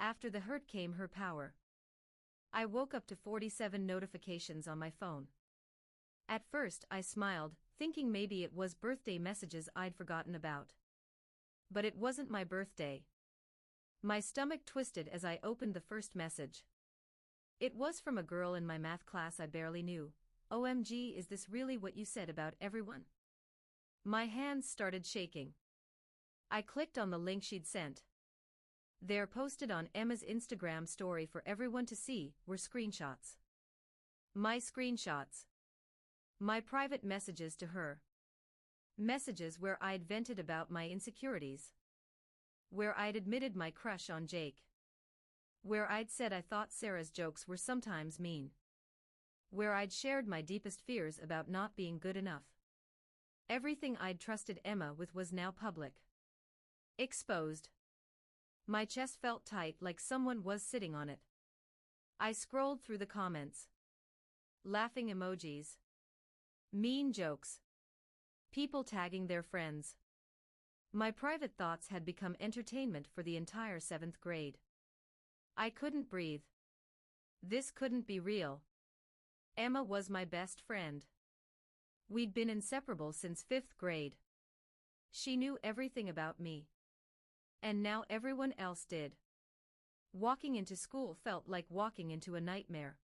After the hurt came her power. I woke up to 47 notifications on my phone. At first I smiled, thinking maybe it was birthday messages I'd forgotten about. But it wasn't my birthday. My stomach twisted as I opened the first message. It was from a girl in my math class I barely knew. OMG, is this really what you said about everyone? My hands started shaking. I clicked on the link she'd sent. There, posted on Emma's Instagram story for everyone to see, were screenshots. My screenshots. My private messages to her. Messages where I'd vented about my insecurities. Where I'd admitted my crush on Jake. Where I'd said I thought Sarah's jokes were sometimes mean. Where I'd shared my deepest fears about not being good enough. Everything I'd trusted Emma with was now public. Exposed. My chest felt tight, like someone was sitting on it. I scrolled through the comments. Laughing emojis. Mean jokes. People tagging their friends. My private thoughts had become entertainment for the entire 7th grade. I couldn't breathe. This couldn't be real. Emma was my best friend. We'd been inseparable since 5th grade. She knew everything about me. And now everyone else did. Walking into school felt like walking into a nightmare.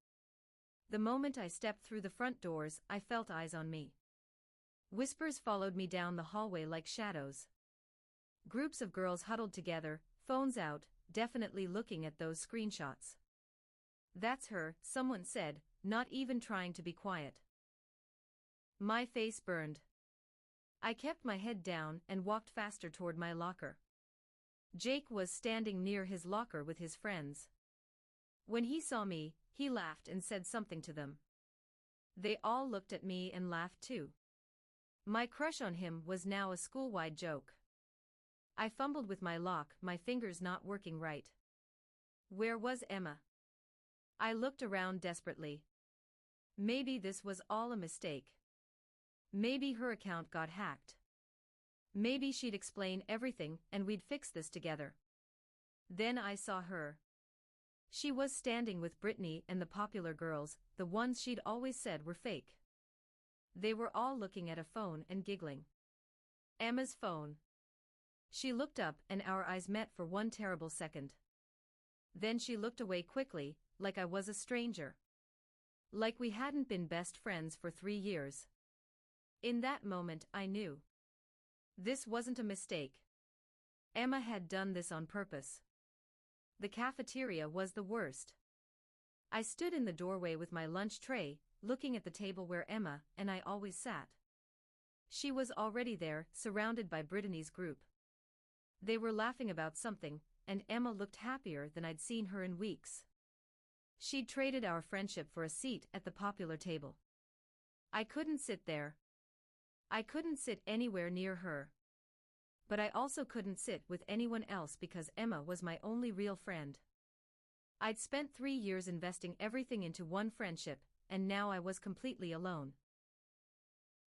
The moment I stepped through the front doors, I felt eyes on me. Whispers followed me down the hallway like shadows. Groups of girls huddled together, phones out, definitely looking at those screenshots. That's her, someone said, not even trying to be quiet. My face burned. I kept my head down and walked faster toward my locker. Jake was standing near his locker with his friends. When he saw me, he laughed and said something to them. They all looked at me and laughed too. My crush on him was now a school-wide joke. I fumbled with my lock, my fingers not working right. Where was Emma? I looked around desperately. Maybe this was all a mistake. Maybe her account got hacked. Maybe she'd explain everything and we'd fix this together. Then I saw her. She was standing with Brittany and the popular girls, the ones she'd always said were fake. They were all looking at a phone and giggling. Emma's phone. She looked up and our eyes met for one terrible second. Then she looked away quickly, like I was a stranger. Like we hadn't been best friends for 3 years. In that moment I knew. This wasn't a mistake. Emma had done this on purpose. The cafeteria was the worst. I stood in the doorway with my lunch tray, looking at the table where Emma and I always sat. She was already there, surrounded by Brittany's group. They were laughing about something, and Emma looked happier than I'd seen her in weeks. She'd traded our friendship for a seat at the popular table. I couldn't sit there. I couldn't sit anywhere near her. But I also couldn't sit with anyone else because Emma was my only real friend. I'd spent 3 years investing everything into one friendship, and now I was completely alone.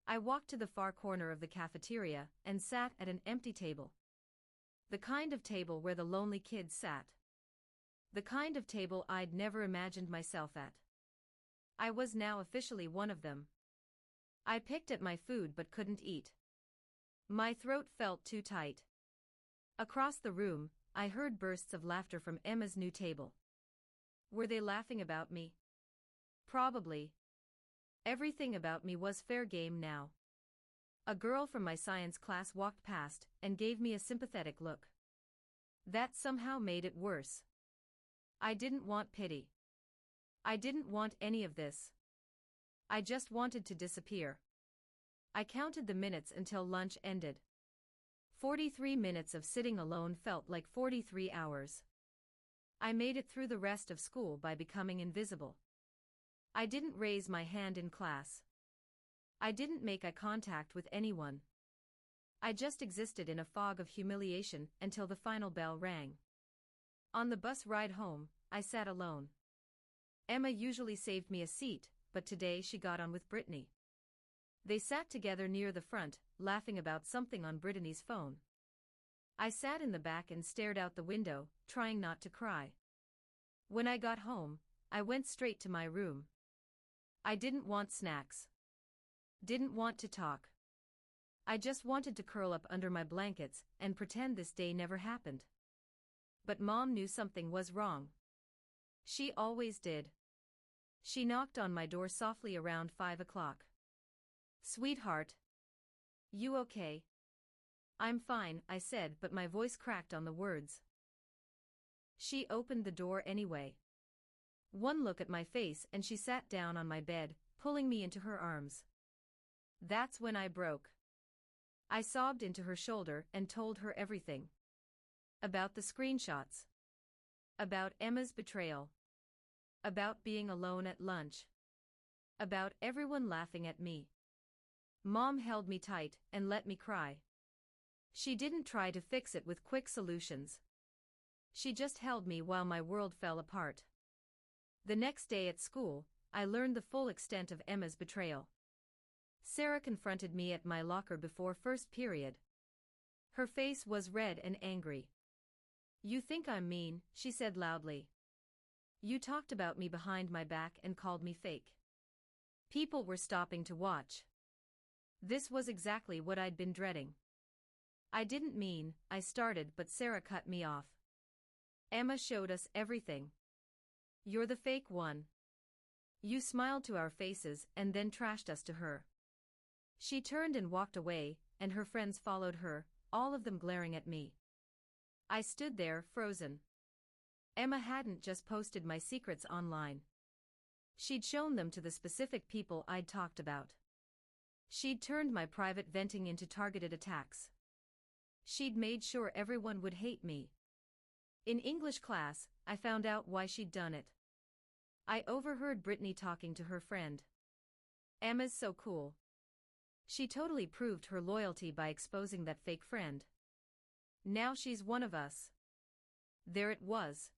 I walked to the far corner of the cafeteria and sat at an empty table. The kind of table where the lonely kids sat. The kind of table I'd never imagined myself at. I was now officially one of them. I picked at my food but couldn't eat. My throat felt too tight. Across the room, I heard bursts of laughter from Emma's new table. Were they laughing about me? Probably. Everything about me was fair game now. A girl from my science class walked past and gave me a sympathetic look. That somehow made it worse. I didn't want pity. I didn't want any of this. I just wanted to disappear. I counted the minutes until lunch ended. 43 minutes of sitting alone felt like 43 hours. I made it through the rest of school by becoming invisible. I didn't raise my hand in class. I didn't make eye contact with anyone. I just existed in a fog of humiliation until the final bell rang. On the bus ride home, I sat alone. Emma usually saved me a seat, but today she got on with Brittany. They sat together near the front, laughing about something on Brittany's phone. I sat in the back and stared out the window, trying not to cry. When I got home, I went straight to my room. I didn't want snacks. Didn't want to talk. I just wanted to curl up under my blankets and pretend this day never happened. But Mom knew something was wrong. She always did. She knocked on my door softly around 5 o'clock. "Sweetheart. You okay?" "I'm fine," I said, but my voice cracked on the words. She opened the door anyway. One look at my face and she sat down on my bed, pulling me into her arms. That's when I broke. I sobbed into her shoulder and told her everything. About the screenshots. About Emma's betrayal. About being alone at lunch. About everyone laughing at me. Mom held me tight and let me cry. She didn't try to fix it with quick solutions. She just held me while my world fell apart. The next day at school, I learned the full extent of Emma's betrayal. Sarah confronted me at my locker before first period. Her face was red and angry. "You think I'm mean," she said loudly. "You talked about me behind my back and called me fake." People were stopping to watch. This was exactly what I'd been dreading. "I didn't mean," I started, but Sarah cut me off. "Emma showed us everything. You're the fake one. You smiled to our faces and then trashed us to her." She turned and walked away, and her friends followed her, all of them glaring at me. I stood there, frozen. Emma hadn't just posted my secrets online. She'd shown them to the specific people I'd talked about. She'd turned my private venting into targeted attacks. She'd made sure everyone would hate me. In English class, I found out why she'd done it. I overheard Brittany talking to her friend. "Emma's so cool. She totally proved her loyalty by exposing that fake friend. Now she's one of us." There it was.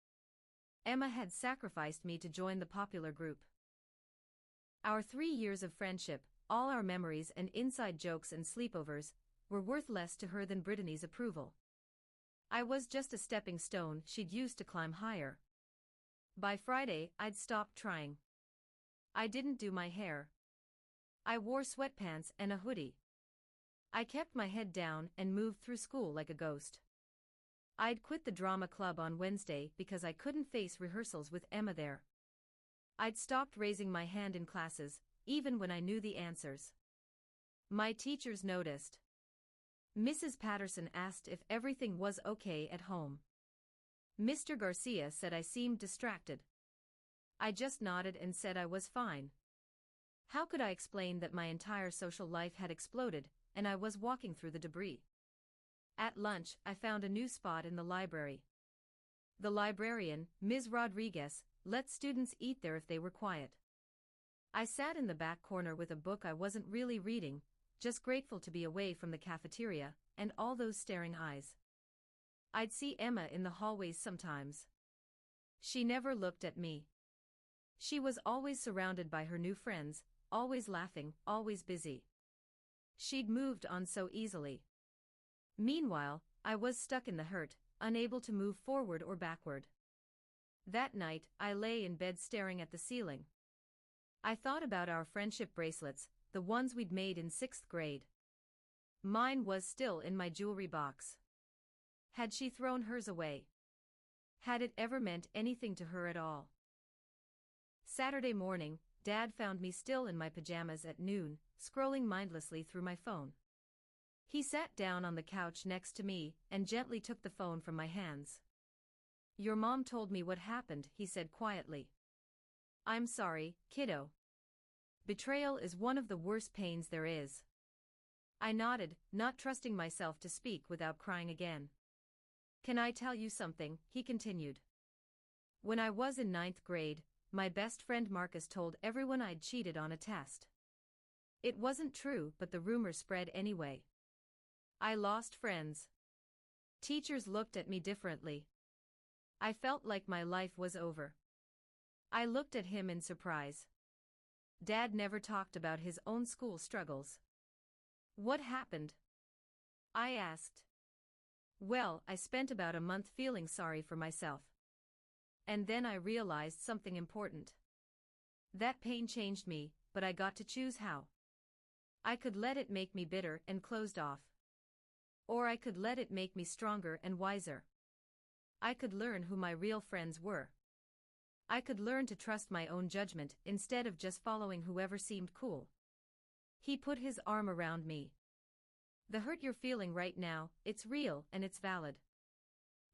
Emma had sacrificed me to join the popular group. Our 3 years of friendship, all our memories and inside jokes and sleepovers, were worth less to her than Brittany's approval. I was just a stepping stone she'd used to climb higher. By Friday, I'd stopped trying. I didn't do my hair. I wore sweatpants and a hoodie. I kept my head down and moved through school like a ghost. I'd quit the drama club on Wednesday because I couldn't face rehearsals with Emma there. I'd stopped raising my hand in classes, even when I knew the answers. My teachers noticed. Mrs. Patterson asked if everything was okay at home. Mr. Garcia said I seemed distracted. I just nodded and said I was fine. How could I explain that my entire social life had exploded, and I was walking through the debris? At lunch, I found a new spot in the library. The librarian, Ms. Rodriguez, let students eat there if they were quiet. I sat in the back corner with a book I wasn't really reading, just grateful to be away from the cafeteria and all those staring eyes. I'd see Emma in the hallways sometimes. She never looked at me. She was always surrounded by her new friends, always laughing, always busy. She'd moved on so easily. Meanwhile, I was stuck in the hurt, unable to move forward or backward. That night, I lay in bed staring at the ceiling. I thought about our friendship bracelets, the ones we'd made in 6th grade. Mine was still in my jewelry box. Had she thrown hers away? Had it ever meant anything to her at all? Saturday morning, Dad found me still in my pajamas at noon, scrolling mindlessly through my phone. He sat down on the couch next to me and gently took the phone from my hands. "Your mom told me what happened," he said quietly. "I'm sorry, kiddo. Betrayal is one of the worst pains there is." I nodded, not trusting myself to speak without crying again. "Can I tell you something?" he continued. "When I was in 9th grade, my best friend Marcus told everyone I'd cheated on a test. It wasn't true, but the rumor spread anyway. I lost friends. Teachers looked at me differently. I felt like my life was over." I looked at him in surprise. Dad never talked about his own school struggles. "What happened?" I asked. "Well, I spent about a month feeling sorry for myself. And then I realized something important. That pain changed me, but I got to choose how. I could let it make me bitter and closed off. Or I could let it make me stronger and wiser. I could learn who my real friends were. I could learn to trust my own judgment instead of just following whoever seemed cool. He put his arm around me. The hurt you're feeling right now, it's real and it's valid.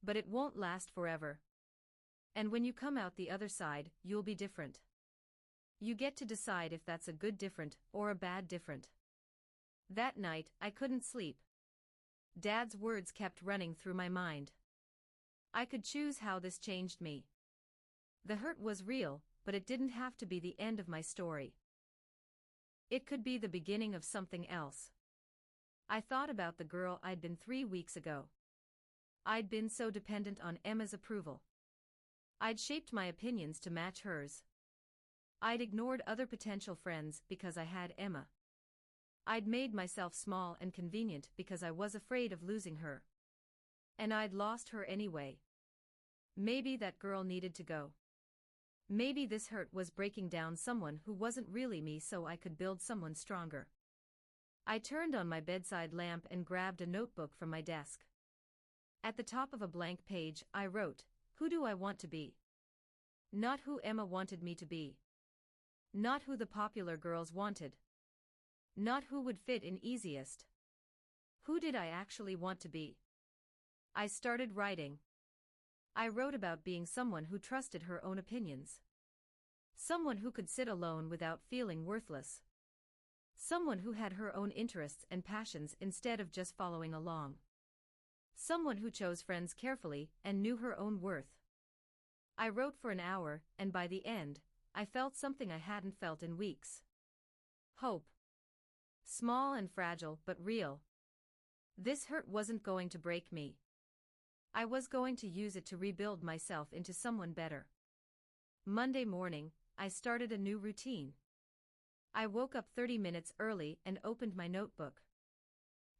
But it won't last forever. And when you come out the other side, you'll be different. You get to decide if that's a good different or a bad different. That night, I couldn't sleep. Dad's words kept running through my mind. I could choose how this changed me. The hurt was real, but it didn't have to be the end of my story. It could be the beginning of something else. I thought about the girl I'd been 3 weeks ago. I'd been so dependent on Emma's approval. I'd shaped my opinions to match hers. I'd ignored other potential friends because I had Emma. I'd made myself small and convenient because I was afraid of losing her. And I'd lost her anyway. Maybe that girl needed to go. Maybe this hurt was breaking down someone who wasn't really me so I could build someone stronger. I turned on my bedside lamp and grabbed a notebook from my desk. At the top of a blank page, I wrote, "Who do I want to be?" Not who Emma wanted me to be. Not who the popular girls wanted. Not who would fit in easiest. Who did I actually want to be? I started writing. I wrote about being someone who trusted her own opinions. Someone who could sit alone without feeling worthless. Someone who had her own interests and passions instead of just following along. Someone who chose friends carefully and knew her own worth. I wrote for an hour, and by the end, I felt something I hadn't felt in weeks. Hope. Small and fragile but real. This hurt wasn't going to break me. I was going to use it to rebuild myself into someone better. Monday morning, I started a new routine. I woke up 30 minutes early and opened my notebook.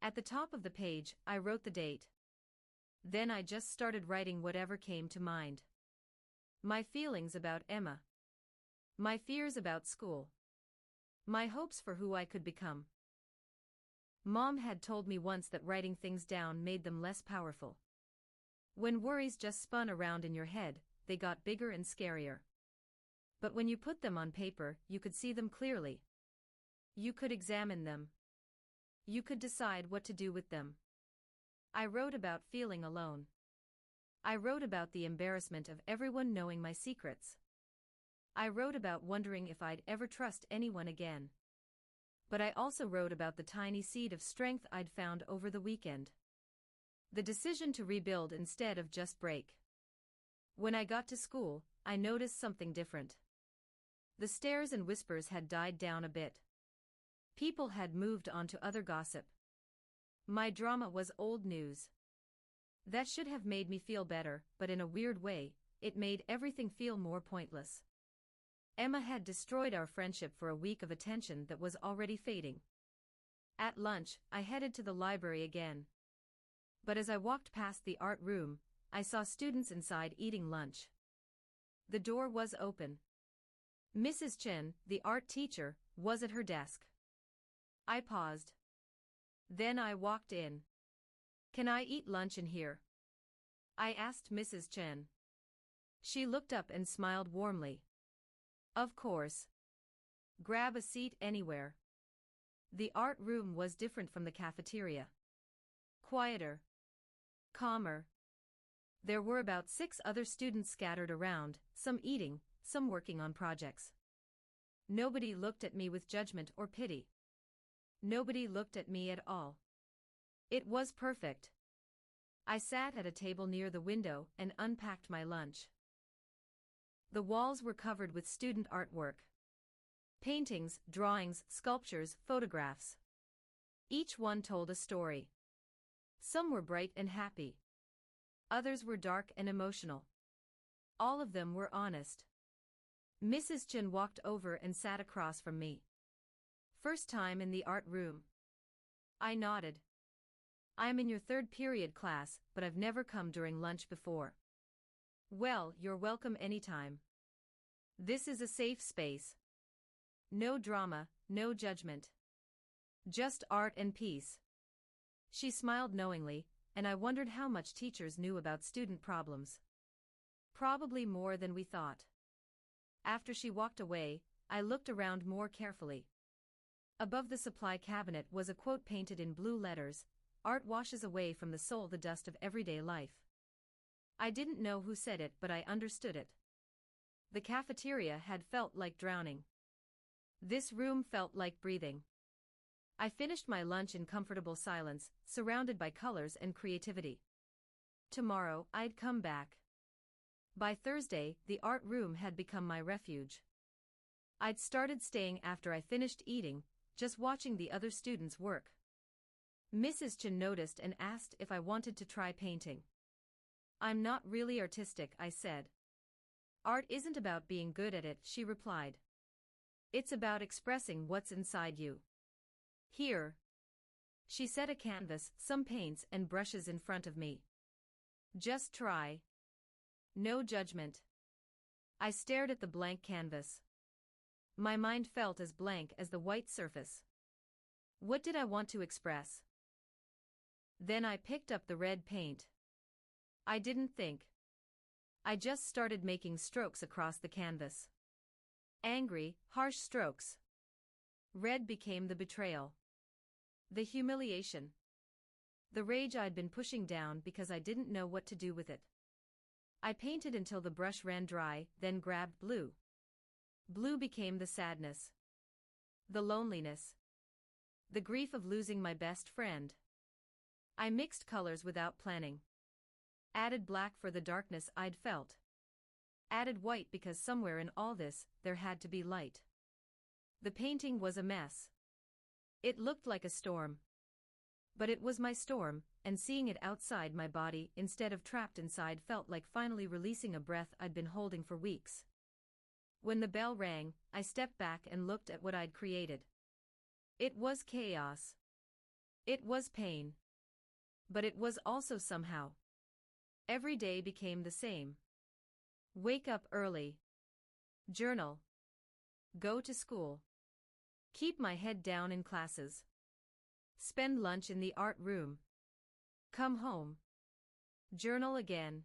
At the top of the page, I wrote the date. Then I just started writing whatever came to mind. My feelings about Emma. My fears about school. My hopes for who I could become. Mom had told me once that writing things down made them less powerful. When worries just spun around in your head, they got bigger and scarier. But when you put them on paper, you could see them clearly. You could examine them. You could decide what to do with them. I wrote about feeling alone. I wrote about the embarrassment of everyone knowing my secrets. I wrote about wondering if I'd ever trust anyone again. But I also wrote about the tiny seed of strength I'd found over the weekend. The decision to rebuild instead of just break. When I got to school, I noticed something different. The stares and whispers had died down a bit. People had moved on to other gossip. My drama was old news. That should have made me feel better, but in a weird way, it made everything feel more pointless. Emma had destroyed our friendship for a week of attention that was already fading. At lunch, I headed to the library again. But as I walked past the art room, I saw students inside eating lunch. The door was open. Mrs. Chen, the art teacher, was at her desk. I paused. Then I walked in. "Can I eat lunch in here?" I asked Mrs. Chen. She looked up and smiled warmly. "Of course. Grab a seat anywhere." The art room was different from the cafeteria. Quieter. Calmer. There were about 6 other students scattered around, some eating, some working on projects. Nobody looked at me with judgment or pity. Nobody looked at me at all. It was perfect. I sat at a table near the window and unpacked my lunch. The walls were covered with student artwork. Paintings, drawings, sculptures, photographs. Each one told a story. Some were bright and happy. Others were dark and emotional. All of them were honest. Mrs. Chen walked over and sat across from me. "First time in the art room?" I nodded. "I'm in your 3rd period class, but I've never come during lunch before." Well, you're welcome anytime. This is a safe space. No drama, no judgment. Just art and peace. She smiled knowingly, and I wondered how much teachers knew about student problems. Probably more than we thought. After she walked away, I looked around more carefully. Above the supply cabinet was a quote painted in blue letters: "Art washes away from the soul the dust of everyday life." I didn't know who said it, but I understood it. The cafeteria had felt like drowning. This room felt like breathing. I finished my lunch in comfortable silence, surrounded by colors and creativity. Tomorrow, I'd come back. By Thursday, the art room had become my refuge. I'd started staying after I finished eating, just watching the other students work. Mrs. Chen noticed and asked if I wanted to try painting. "I'm not really artistic," I said. "Art isn't about being good at it," she replied. "It's about expressing what's inside you. Here." She set a canvas, some paints and brushes in front of me. "Just try. No judgment." I stared at the blank canvas. My mind felt as blank as the white surface. What did I want to express? Then I picked up the red paint. I didn't think. I just started making strokes across the canvas. Angry, harsh strokes. Red became the betrayal. The humiliation. The rage I'd been pushing down because I didn't know what to do with it. I painted until the brush ran dry, then grabbed blue. Blue became the sadness. The loneliness. The grief of losing my best friend. I mixed colors without planning. Added black for the darkness I'd felt. Added white because somewhere in all this, there had to be light. The painting was a mess. It looked like a storm. But it was my storm, and seeing it outside my body instead of trapped inside felt like finally releasing a breath I'd been holding for weeks. When the bell rang, I stepped back and looked at what I'd created. It was chaos. It was pain. But it was also somehow. Every day became the same. Wake up early. Journal. Go to school. Keep my head down in classes. Spend lunch in the art room. Come home. Journal again.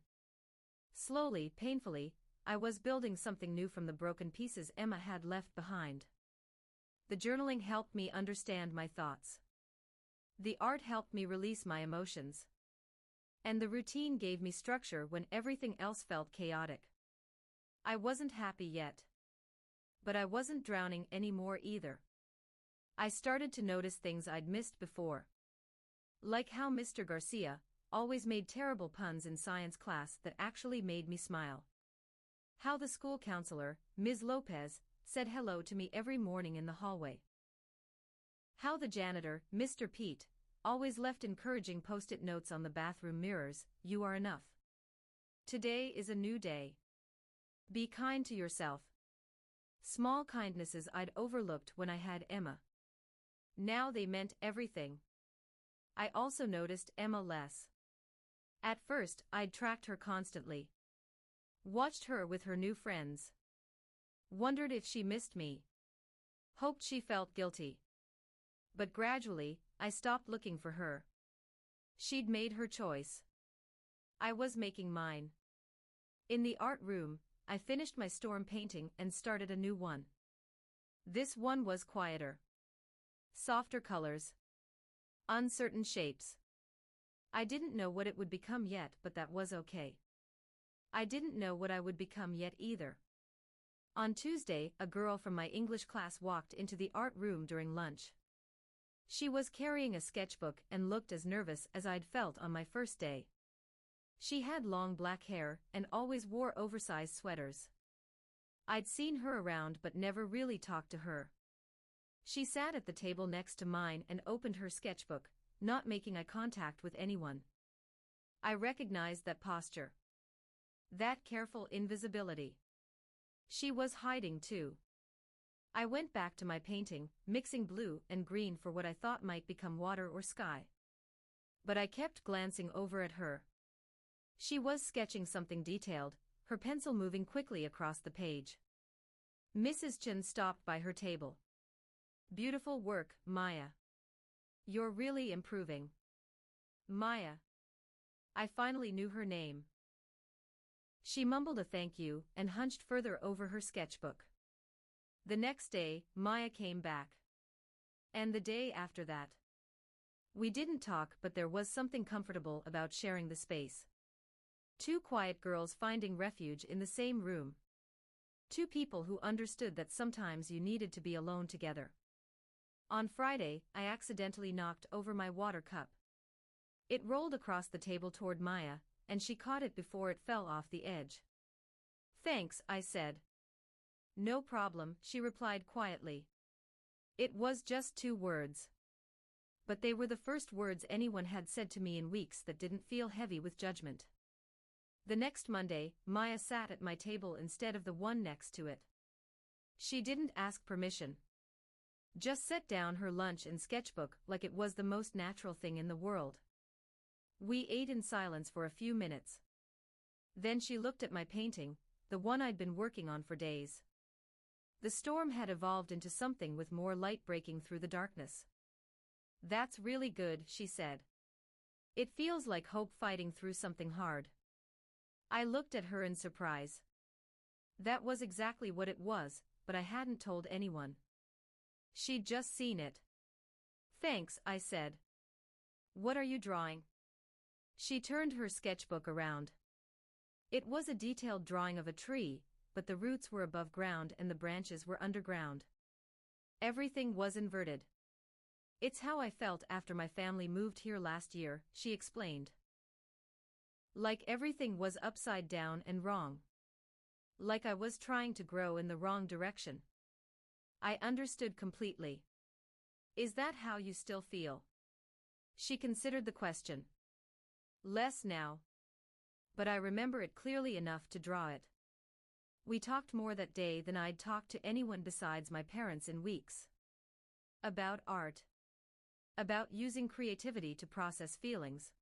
Slowly, painfully, I was building something new from the broken pieces Emma had left behind. The journaling helped me understand my thoughts. The art helped me release my emotions. And the routine gave me structure when everything else felt chaotic. I wasn't happy yet. But I wasn't drowning anymore either. I started to notice things I'd missed before. Like how Mr. Garcia always made terrible puns in science class that actually made me smile. How the school counselor, Ms. Lopez, said hello to me every morning in the hallway. How the janitor, Mr. Pete, always left encouraging post-it notes on the bathroom mirrors: "You are enough. Today is a new day. Be kind to yourself." Small kindnesses I'd overlooked when I had Emma. Now they meant everything. I also noticed Emma less. At first, I'd tracked her constantly. Watched her with her new friends. Wondered if she missed me. Hoped she felt guilty. But gradually, I stopped looking for her. She'd made her choice. I was making mine. In the art room, I finished my storm painting and started a new one. This one was quieter. Softer colors. Uncertain shapes. I didn't know what it would become yet, but that was okay. I didn't know what I would become yet either. On Tuesday, a girl from my English class walked into the art room during lunch. She was carrying a sketchbook and looked as nervous as I'd felt on my first day. She had long black hair and always wore oversized sweaters. I'd seen her around but never really talked to her. She sat at the table next to mine and opened her sketchbook, not making eye contact with anyone. I recognized that posture. That careful invisibility. She was hiding too. I went back to my painting, mixing blue and green for what I thought might become water or sky. But I kept glancing over at her. She was sketching something detailed, her pencil moving quickly across the page. Mrs. Chen stopped by her table. "Beautiful work, Maya. You're really improving." Maya. I finally knew her name. She mumbled a thank you and hunched further over her sketchbook. The next day, Maya came back. And the day after that. We didn't talk, but there was something comfortable about sharing the space. Two quiet girls finding refuge in the same room. Two people who understood that sometimes you needed to be alone together. On Friday, I accidentally knocked over my water cup. It rolled across the table toward Maya, and she caught it before it fell off the edge. "Thanks," I said. "No problem," she replied quietly. It was just 2 words. But they were the first words anyone had said to me in weeks that didn't feel heavy with judgment. The next Monday, Maya sat at my table instead of the one next to it. She didn't ask permission. Just set down her lunch and sketchbook like it was the most natural thing in the world. We ate in silence for a few minutes. Then she looked at my painting, the one I'd been working on for days. The storm had evolved into something with more light breaking through the darkness. "That's really good," she said. "It feels like hope fighting through something hard." I looked at her in surprise. That was exactly what it was, but I hadn't told anyone. She'd just seen it. "Thanks," I said. "What are you drawing?" She turned her sketchbook around. It was a detailed drawing of a tree, but the roots were above ground and the branches were underground. Everything was inverted. "It's how I felt after my family moved here last year," she explained. Like everything was upside down and wrong. Like I was trying to grow in the wrong direction. I understood completely. "Is that how you still feel?" She considered the question. "Less now. But I remember it clearly enough to draw it." We talked more that day than I'd talked to anyone besides my parents in weeks. About art. About using creativity to process feelings.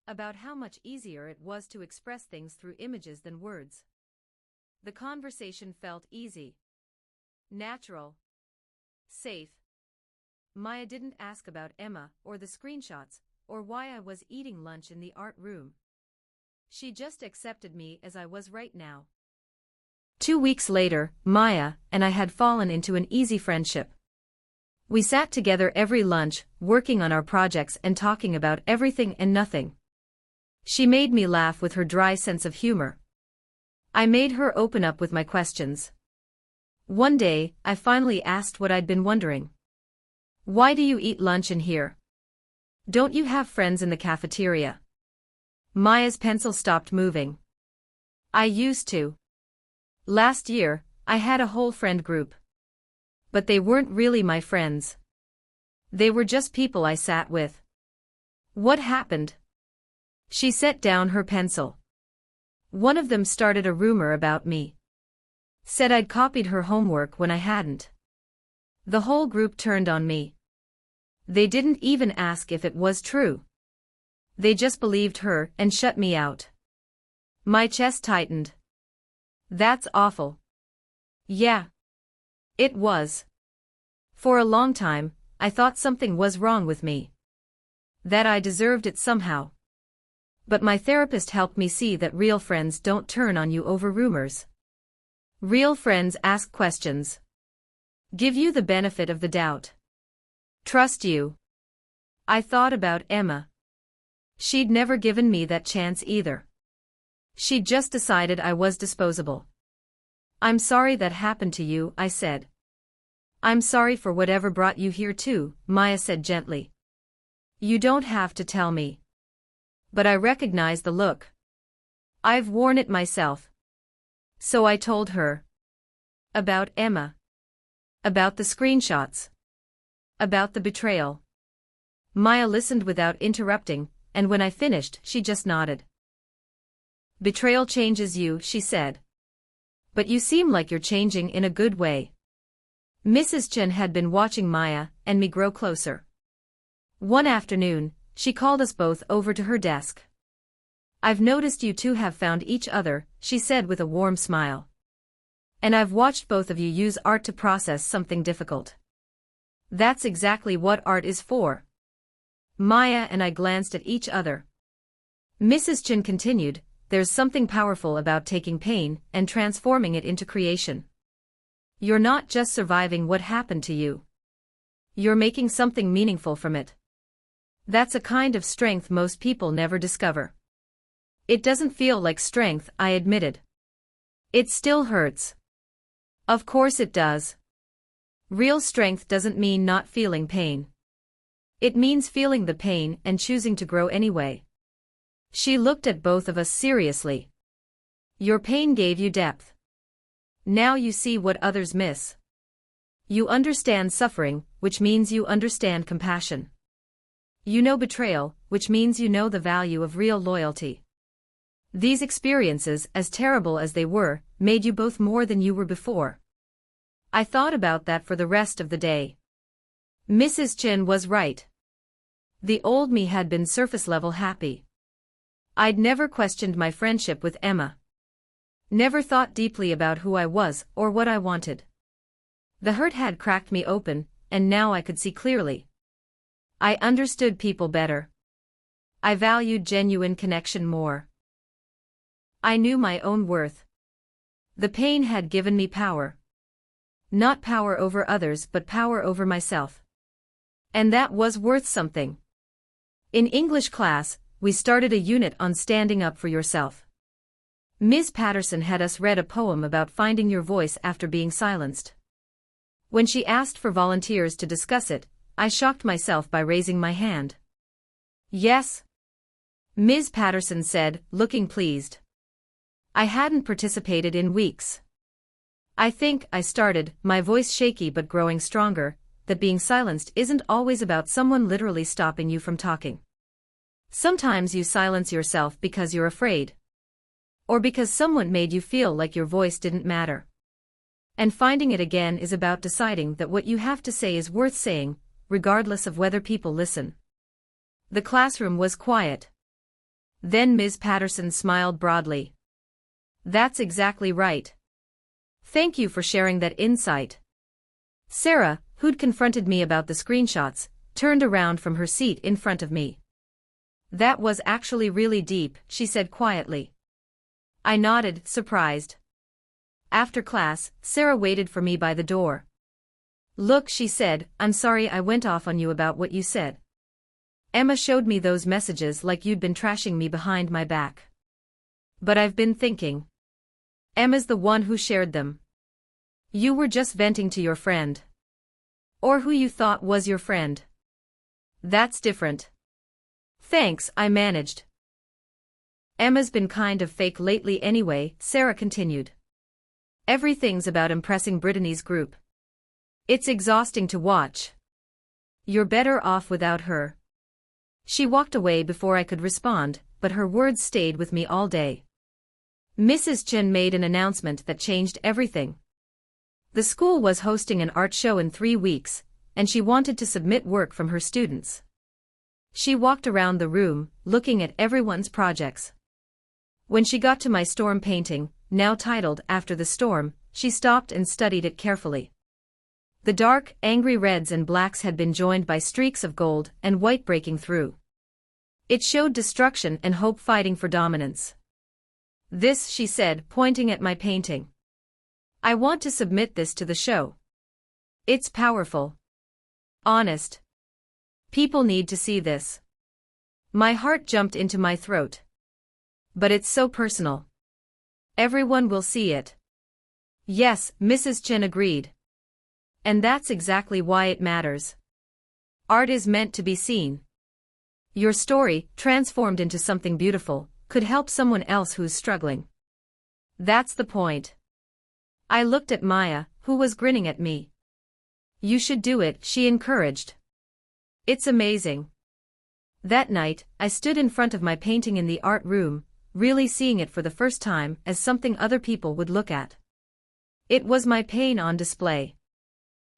About how much easier it was to express things through images than words. The conversation felt easy. Natural. Safe. Maya didn't ask about Emma or the screenshots or why I was eating lunch in the art room. She just accepted me as I was right now. 2 weeks later, Maya and I had fallen into an easy friendship. We sat together every lunch, working on our projects and talking about everything and nothing. She made me laugh with her dry sense of humor. I made her open up with my questions. One day, I finally asked what I'd been wondering. "Why do you eat lunch in here? Don't you have friends in the cafeteria?" Maya's pencil stopped moving. "I used to. Last year, I had a whole friend group. But they weren't really my friends. They were just people I sat with." "What happened?" She set down her pencil. "One of them started a rumor about me. Said I'd copied her homework when I hadn't. The whole group turned on me. They didn't even ask if it was true. They just believed her and shut me out." My chest tightened. "That's awful." Yeah. It was. For a long time, I thought something was wrong with me. That I deserved it somehow. But my therapist helped me see that real friends don't turn on you over rumors. Real friends ask questions. Give you the benefit of the doubt. Trust you. I thought about Emma. She'd never given me that chance either. She'd just decided I was disposable. "I'm sorry that happened to you," I said. "I'm sorry for whatever brought you here too," Maya said gently. "You don't have to tell me. But I recognize the look. I've worn it myself." So I told her. About Emma. About the screenshots. About the betrayal. Maya listened without interrupting, and when I finished, she just nodded. "Betrayal changes you," she said. "But you seem like you're changing in a good way." Mrs. Chen had been watching Maya and me grow closer. One afternoon, she called us both over to her desk. I've noticed you two have found each other, she said with a warm smile. And I've watched both of you use art to process something difficult. That's exactly what art is for. Maya and I glanced at each other. Mrs. Chen continued, there's something powerful about taking pain and transforming it into creation. You're not just surviving what happened to you. You're making something meaningful from it. That's a kind of strength most people never discover. It doesn't feel like strength, I admitted. It still hurts. Of course it does. Real strength doesn't mean not feeling pain. It means feeling the pain and choosing to grow anyway. She looked at both of us seriously. Your pain gave you depth. Now you see what others miss. You understand suffering, which means you understand compassion. You know betrayal, which means you know the value of real loyalty. These experiences, as terrible as they were, made you both more than you were before. I thought about that for the rest of the day. Mrs. Chen was right. The old me had been surface-level happy. I'd never questioned my friendship with Emma. Never thought deeply about who I was or what I wanted. The hurt had cracked me open, and now I could see clearly. I understood people better. I valued genuine connection more. I knew my own worth. The pain had given me power. Not power over others but power over myself. And that was worth something. In English class, we started a unit on standing up for yourself. Ms. Patterson had us read a poem about finding your voice after being silenced. When she asked for volunteers to discuss it, I shocked myself by raising my hand. Yes, Ms. Patterson said, looking pleased. I hadn't participated in weeks. I think I started, my voice shaky but growing stronger, that being silenced isn't always about someone literally stopping you from talking. Sometimes you silence yourself because you're afraid. Or because someone made you feel like your voice didn't matter. And finding it again is about deciding that what you have to say is worth saying, regardless of whether people listen. The classroom was quiet. Then Ms. Patterson smiled broadly. That's exactly right. Thank you for sharing that insight. Sarah, who'd confronted me about the screenshots, turned around from her seat in front of me. That was actually really deep, she said quietly. I nodded, surprised. After class, Sarah waited for me by the door. Look, she said, I'm sorry I went off on you about what you said. Emma showed me those messages like you'd been trashing me behind my back. But I've been thinking. Emma's the one who shared them. You were just venting to your friend. Or who you thought was your friend. That's different. Thanks, I managed. Emma's been kind of fake lately anyway, Sarah continued. Everything's about impressing Brittany's group. It's exhausting to watch. You're better off without her. She walked away before I could respond, but her words stayed with me all day. Mrs. Chen made an announcement that changed everything. The school was hosting an art show in 3 weeks, and she wanted to submit work from her students. She walked around the room, looking at everyone's projects. When she got to my storm painting, now titled After the Storm, she stopped and studied it carefully. The dark, angry reds and blacks had been joined by streaks of gold and white breaking through. It showed destruction and hope fighting for dominance. This, she said, pointing at my painting. I want to submit this to the show. It's powerful. Honest. People need to see this. My heart jumped into my throat. But it's so personal. Everyone will see it. Yes, Mrs. Chen agreed. And that's exactly why it matters. Art is meant to be seen. Your story, transformed into something beautiful, could help someone else who's struggling. That's the point. I looked at Maya, who was grinning at me. You should do it, she encouraged. It's amazing. That night, I stood in front of my painting in the art room, really seeing it for the first time as something other people would look at. It was my pain on display.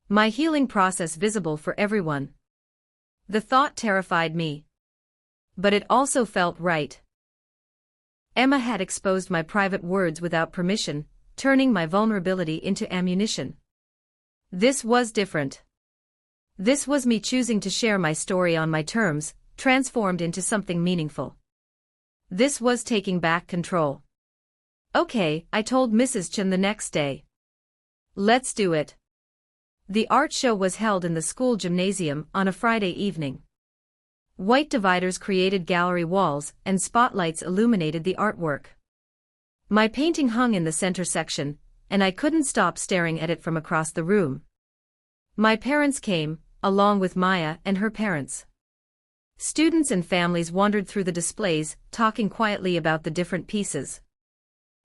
My healing process visible for everyone. The thought terrified me. But it also felt right. Emma had exposed my private words without permission, turning my vulnerability into ammunition. This was different. This was me choosing to share my story on my terms, transformed into something meaningful. This was taking back control. Okay, I told Mrs. Chen the next day. Let's do it. The art show was held in the school gymnasium on a Friday evening. White dividers created gallery walls, and spotlights illuminated the artwork. My painting hung in the center section, and I couldn't stop staring at it from across the room. My parents came, along with Maya and her parents. Students and families wandered through the displays, talking quietly about the different pieces.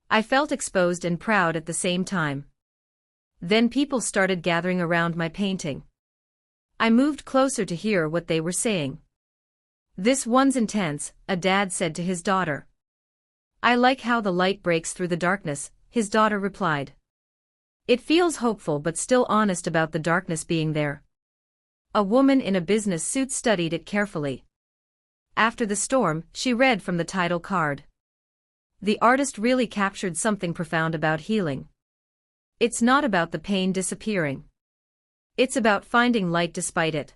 I felt exposed and proud at the same time. Then people started gathering around my painting. I moved closer to hear what they were saying. "This one's intense," a dad said to his daughter. "I like how the light breaks through the darkness," his daughter replied. "It feels hopeful but still honest about the darkness being there." A woman in a business suit studied it carefully. After the storm, she read from the title card. The artist really captured something profound about healing. It's not about the pain disappearing. It's about finding light despite it.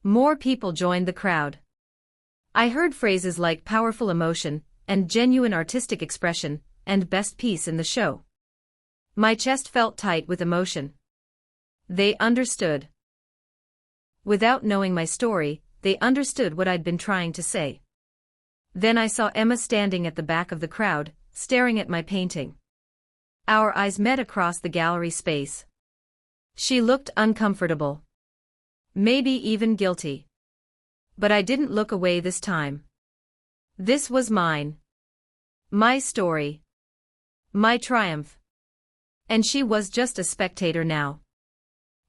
More people joined the crowd. I heard phrases like powerful emotion, and genuine artistic expression, and best piece in the show. My chest felt tight with emotion. They understood. Without knowing my story, they understood what I'd been trying to say. Then I saw Emma standing at the back of the crowd, staring at my painting. Our eyes met across the gallery space. She looked uncomfortable. Maybe even guilty. But I didn't look away this time. This was mine. My story. My triumph. And she was just a spectator now.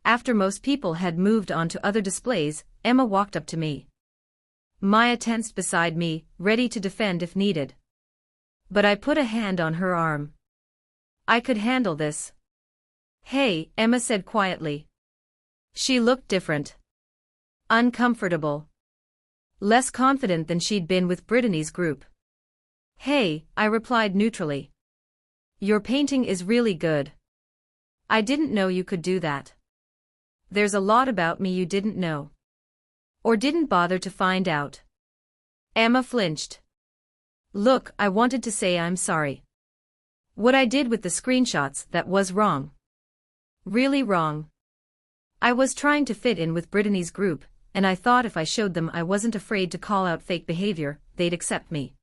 After most people had moved on to other displays, Emma walked up to me. Maya tensed beside me, ready to defend if needed. But I put a hand on her arm. I could handle this. "Hey," Emma said quietly. She looked different. Uncomfortable. Less confident than she'd been with Brittany's group. "Hey," I replied neutrally. "Your painting is really good. I didn't know you could do that. There's a lot about me you didn't know. Or didn't bother to find out." Emma flinched. "Look, I wanted to say I'm sorry. What I did with the screenshots, that was wrong. Really wrong. I was trying to fit in with Brittany's group, and I thought if I showed them I wasn't afraid to call out fake behavior, they'd accept me.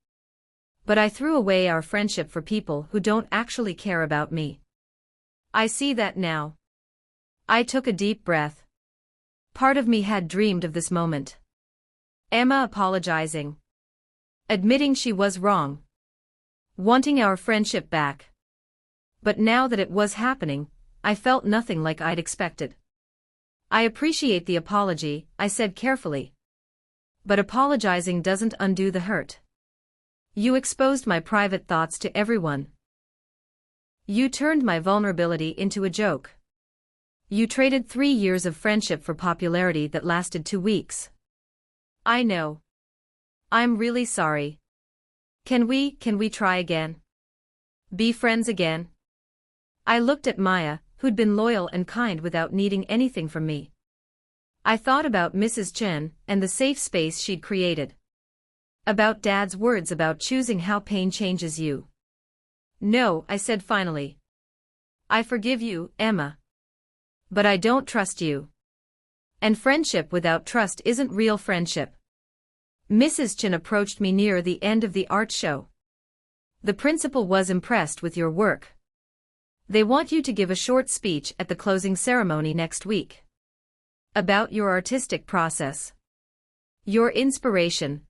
But I threw away our friendship for people who don't actually care about me. I see that now." I took a deep breath. Part of me had dreamed of this moment. Emma apologizing. Admitting she was wrong. Wanting our friendship back. But now that it was happening, I felt nothing like I'd expected. "I appreciate the apology," I said carefully. "But apologizing doesn't undo the hurt. You exposed my private thoughts to everyone. You turned my vulnerability into a joke. You traded 3 years of friendship for popularity that lasted 2 weeks. I know. I'm really sorry. Can we try again? Be friends again?" I looked at Maya, who'd been loyal and kind without needing anything from me. I thought about Mrs. Chen and the safe space she'd created. About Dad's words about choosing how pain changes you. "No," I said finally. "I forgive you, Emma. But I don't trust you. And friendship without trust isn't real friendship." Mrs. Chen approached me near the end of the art show. "The principal was impressed with your work. They want you to give a short speech at the closing ceremony next week. About your artistic process. Your inspiration.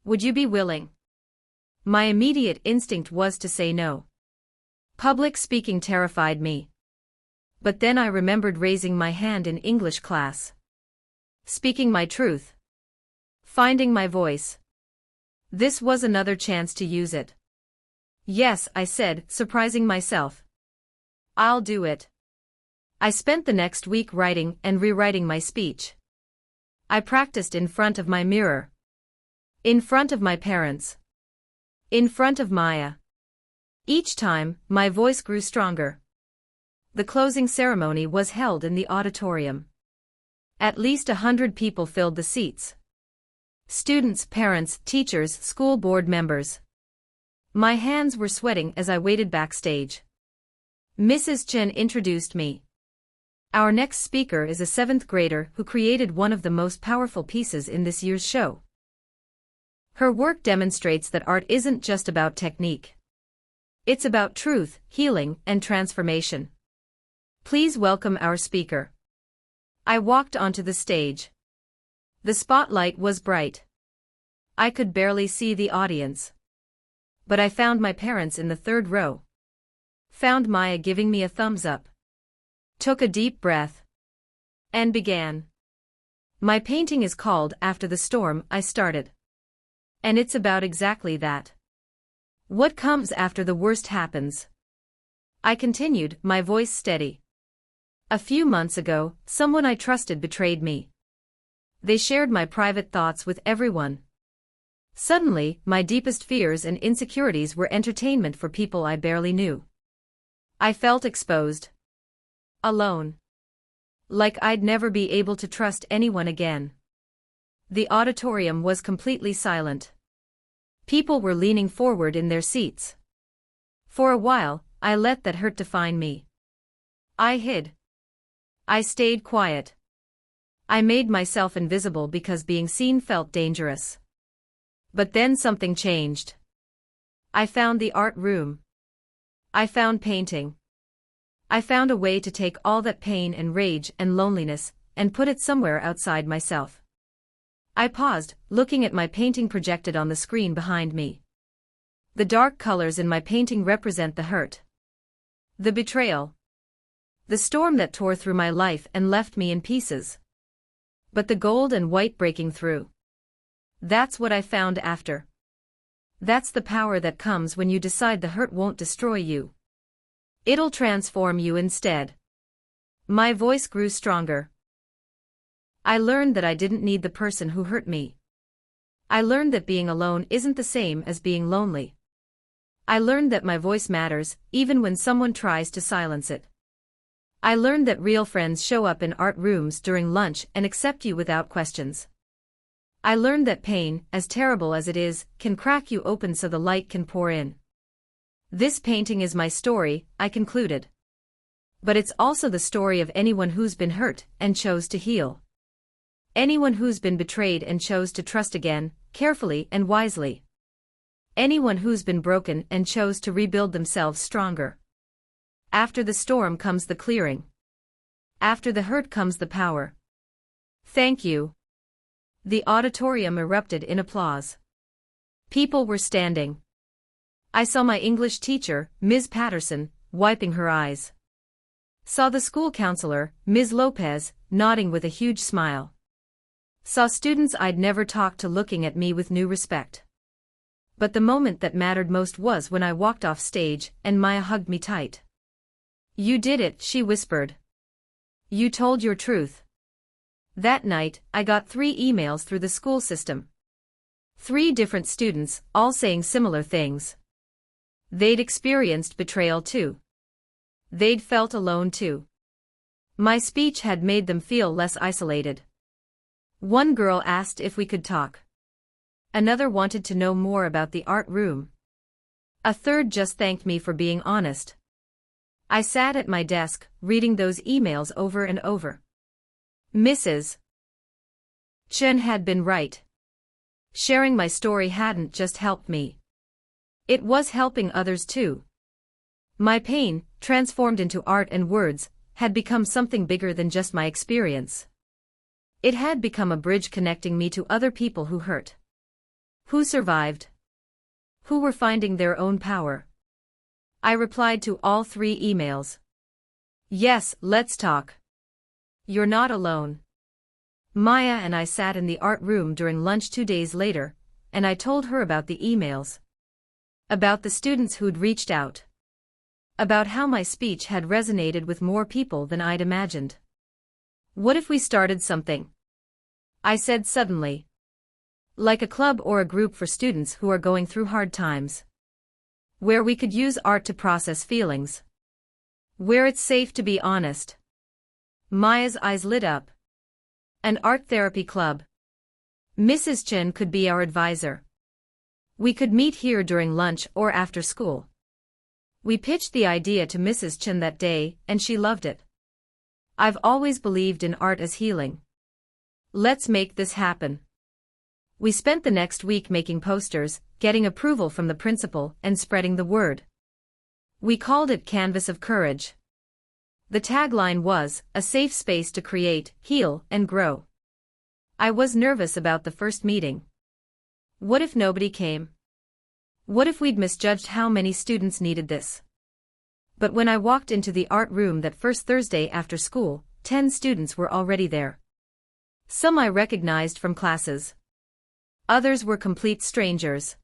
Would you be willing?" My immediate instinct was to say no. Public speaking terrified me. But then I remembered raising my hand in English class. Speaking my truth. Finding my voice. This was another chance to use it. "Yes," I said, surprising myself. "I'll do it." I spent the next week writing and rewriting my speech. I practiced in front of my mirror. In front of my parents. In front of Maya. Each time, my voice grew stronger. The closing ceremony was held in the auditorium. At least 100 people filled the seats. Students, parents, teachers, school board members. My hands were sweating as I waited backstage. Mrs. Chen introduced me. Our next speaker is a 7th grader who created one of the most powerful pieces in this year's show. Her work demonstrates that art isn't just about technique. It's about truth, healing, and transformation. Please welcome our speaker. I walked onto the stage. The spotlight was bright. I could barely see the audience. But I found my parents in the 3rd row. Found Maya giving me a thumbs up. Took a deep breath. And began. My painting is called After the Storm I Started. And it's about exactly that. What comes after the worst happens? I continued, my voice steady. A few months ago, someone I trusted betrayed me. They shared my private thoughts with everyone. Suddenly, my deepest fears and insecurities were entertainment for people I barely knew. I felt exposed. Alone. Like I'd never be able to trust anyone again. The auditorium was completely silent. People were leaning forward in their seats. For a while, I let that hurt define me. I hid. I stayed quiet. I made myself invisible because being seen felt dangerous. But then something changed. I found the art room. I found painting. I found a way to take all that pain and rage and loneliness and put it somewhere outside myself. I paused, looking at my painting projected on the screen behind me. The dark colors in my painting represent the hurt. The betrayal. The storm that tore through my life and left me in pieces. But the gold and white breaking through. That's what I found after. That's the power that comes when you decide the hurt won't destroy you. It'll transform you instead. My voice grew stronger. I learned that I didn't need the person who hurt me. I learned that being alone isn't the same as being lonely. I learned that my voice matters, even when someone tries to silence it. I learned that real friends show up in art rooms during lunch and accept you without questions. I learned that pain, as terrible as it is, can crack you open so the light can pour in. This painting is my story, I concluded. But it's also the story of anyone who's been hurt and chose to heal. Anyone who's been betrayed and chose to trust again, carefully and wisely. Anyone who's been broken and chose to rebuild themselves stronger. After the storm comes the clearing. After the hurt comes the power. Thank you. The auditorium erupted in applause. People were standing. I saw my English teacher, Ms. Patterson, wiping her eyes. Saw the school counselor, Ms. Lopez, nodding with a huge smile. Saw students I'd never talked to looking at me with new respect. But the moment that mattered most was when I walked off stage and Maya hugged me tight. You did it, she whispered. You told your truth. That night, I got 3 emails through the school system. 3 different students, all saying similar things. They'd experienced betrayal too. They'd felt alone too. My speech had made them feel less isolated. One girl asked if we could talk. Another wanted to know more about the art room. A third just thanked me for being honest. I sat at my desk, reading those emails over and over. Mrs. Chen had been right. Sharing my story hadn't just helped me. It was helping others too. My pain, transformed into art and words, had become something bigger than just my experience. It had become a bridge connecting me to other people who hurt. Who survived. Who were finding their own power. I replied to all 3 emails. Yes, let's talk. You're not alone. Maya and I sat in the art room during lunch 2 days later, and I told her about the emails. About the students who'd reached out. About how my speech had resonated with more people than I'd imagined. What if we started something? I said suddenly. Like a club or a group for students who are going through hard times. Where we could use art to process feelings. Where it's safe to be honest. Maya's eyes lit up. An art therapy club. Mrs. Chen could be our advisor. We could meet here during lunch or after school. We pitched the idea to Mrs. Chen that day, and she loved it. I've always believed in art as healing. Let's make this happen. We spent the next week making posters, getting approval from the principal, and spreading the word. We called it Canvas of Courage. The tagline was, a safe space to create, heal, and grow. I was nervous about the first meeting. What if nobody came? What if we'd misjudged how many students needed this? But when I walked into the art room that first Thursday after school, 10 students were already there. Some I recognized from classes. Others were complete strangers.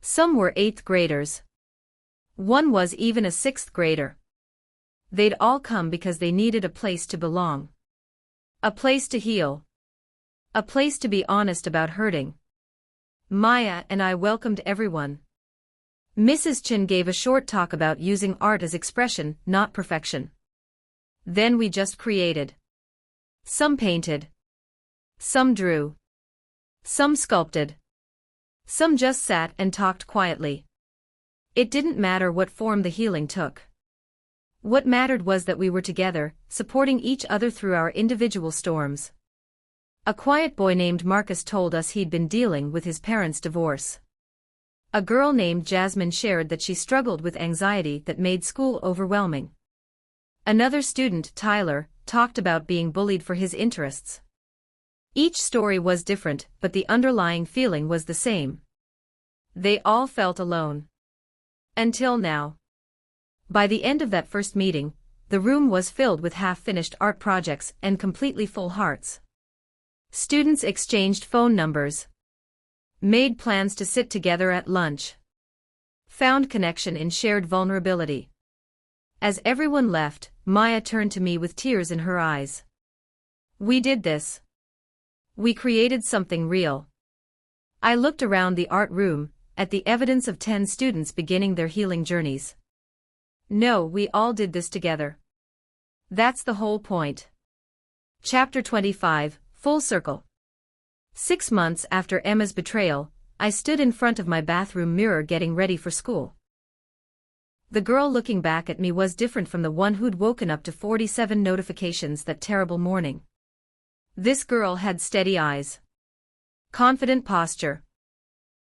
Some were 8th graders. One was even a 6th grader. They'd all come because they needed a place to belong. A place to heal. A place to be honest about hurting. Maya and I welcomed everyone. Mrs. Chen gave a short talk about using art as expression, not perfection. Then we just created. Some painted. Some drew. Some sculpted. Some just sat and talked quietly. It didn't matter what form the healing took. What mattered was that we were together, supporting each other through our individual storms. A quiet boy named Marcus told us he'd been dealing with his parents' divorce. A girl named Jasmine shared that she struggled with anxiety that made school overwhelming. Another student, Tyler, talked about being bullied for his interests. Each story was different, but the underlying feeling was the same. They all felt alone. Until now. By the end of that first meeting, the room was filled with half-finished art projects and completely full hearts. Students exchanged phone numbers. Made plans to sit together at lunch. Found connection in shared vulnerability. As everyone left, Maya turned to me with tears in her eyes. We did this. We created something real. I looked around the art room, at the evidence of 10 students beginning their healing journeys. No, we all did this together. That's the whole point. Chapter 25, Full Circle. 6 months after Emma's betrayal, I stood in front of my bathroom mirror getting ready for school. The girl looking back at me was different from the one who'd woken up to 47 notifications that terrible morning. This girl had steady eyes. Confident posture.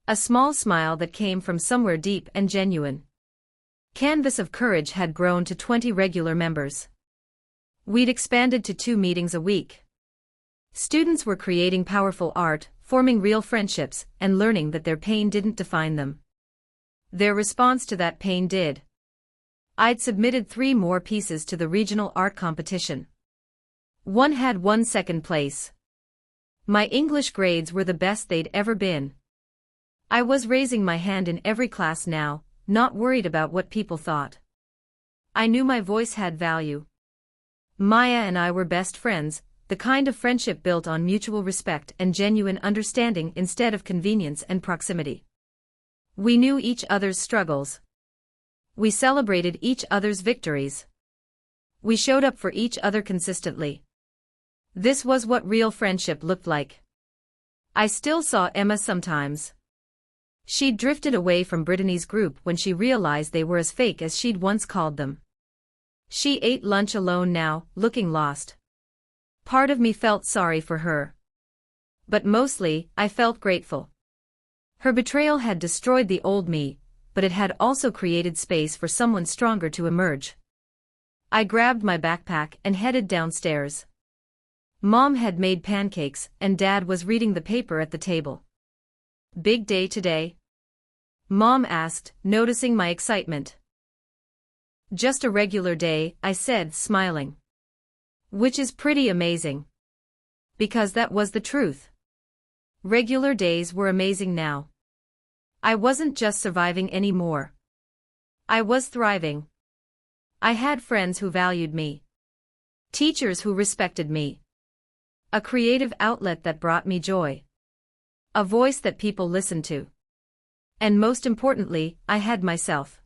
A small smile that came from somewhere deep and genuine. Canvas of Courage had grown to 20 regular members. We'd expanded to 2 meetings a week. Students were creating powerful art, forming real friendships, and learning that their pain didn't define them. Their response to that pain did. I'd submitted 3 more pieces to the regional art competition. One had won 2nd place. My English grades were the best they'd ever been. I was raising my hand in every class now, not worried about what people thought. I knew my voice had value. Maya and I were best friends, the kind of friendship built on mutual respect and genuine understanding instead of convenience and proximity. We knew each other's struggles. We celebrated each other's victories. We showed up for each other consistently. This was what real friendship looked like. I still saw Emma sometimes. She'd drifted away from Brittany's group when she realized they were as fake as she'd once called them. She ate lunch alone now, looking lost. Part of me felt sorry for her. But mostly, I felt grateful. Her betrayal had destroyed the old me, but it had also created space for someone stronger to emerge. I grabbed my backpack and headed downstairs. Mom had made pancakes and Dad was reading the paper at the table. Big day today? Mom asked, noticing my excitement. Just a regular day, I said, smiling. Which is pretty amazing. Because that was the truth. Regular days were amazing now. I wasn't just surviving anymore. I was thriving. I had friends who valued me. Teachers who respected me. A creative outlet that brought me joy. A voice that people listened to. And most importantly, I had myself.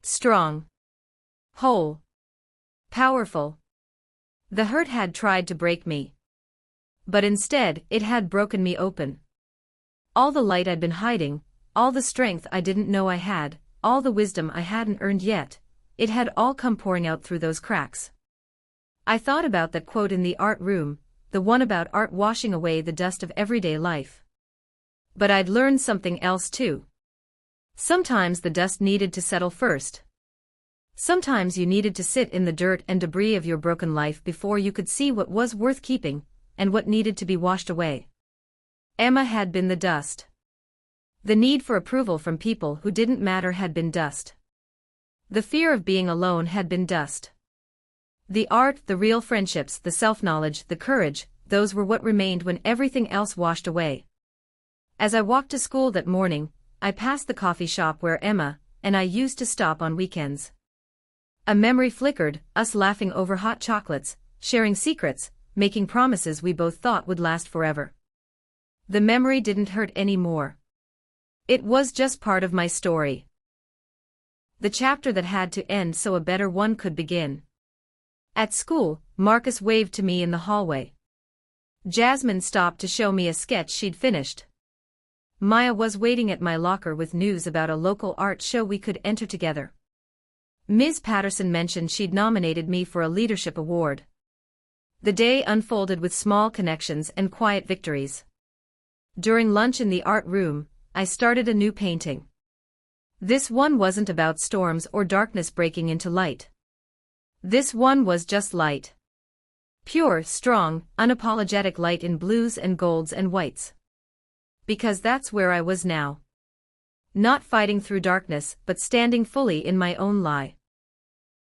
Strong. Whole. Powerful. The hurt had tried to break me. But instead, it had broken me open. All the light I'd been hiding, all the strength I didn't know I had, all the wisdom I hadn't earned yet, it had all come pouring out through those cracks. I thought about that quote in the art room, the one about art washing away the dust of everyday life. But I'd learned something else too. Sometimes the dust needed to settle first. Sometimes you needed to sit in the dirt and debris of your broken life before you could see what was worth keeping, and what needed to be washed away. Emma had been the dust. The need for approval from people who didn't matter had been dust. The fear of being alone had been dust. The art, the real friendships, the self-knowledge, the courage, those were what remained when everything else washed away. As I walked to school that morning, I passed the coffee shop where Emma and I used to stop on weekends. A memory flickered, us laughing over hot chocolates, sharing secrets, making promises we both thought would last forever. The memory didn't hurt anymore. It was just part of my story. The chapter that had to end so a better one could begin. At school, Marcus waved to me in the hallway. Jasmine stopped to show me a sketch she'd finished. Maya was waiting at my locker with news about a local art show we could enter together. Ms. Patterson mentioned she'd nominated me for a leadership award. The day unfolded with small connections and quiet victories. During lunch in the art room, I started a new painting. This one wasn't about storms or darkness breaking into light. This one was just light. Pure, strong, unapologetic light in blues and golds and whites. Because that's where I was now. Not fighting through darkness, but standing fully in my own lie.